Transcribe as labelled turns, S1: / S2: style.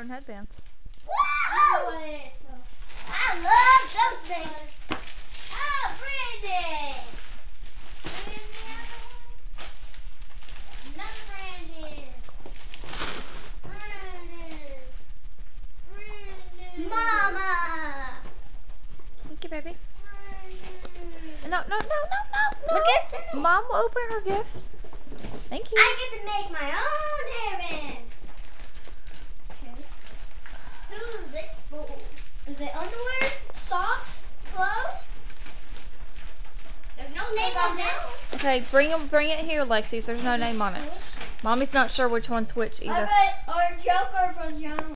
S1: darn headbands.
S2: Woo! I love those things. Oh, Brandon! Another Brandon. Brandon. Mama.
S1: Thank you, baby.
S2: Brandon.
S1: No.
S2: Look at it.
S1: Mom will open her gifts. Thank you.
S2: I get to make my own hairbands. Okay. Who's this for? Is it underwear? Socks? Clothes? There's no name on this.
S1: Okay, bring it here, Lexi. There's no name on it. Mommy's not sure which one's which either.
S2: I bet our Joker pajamas.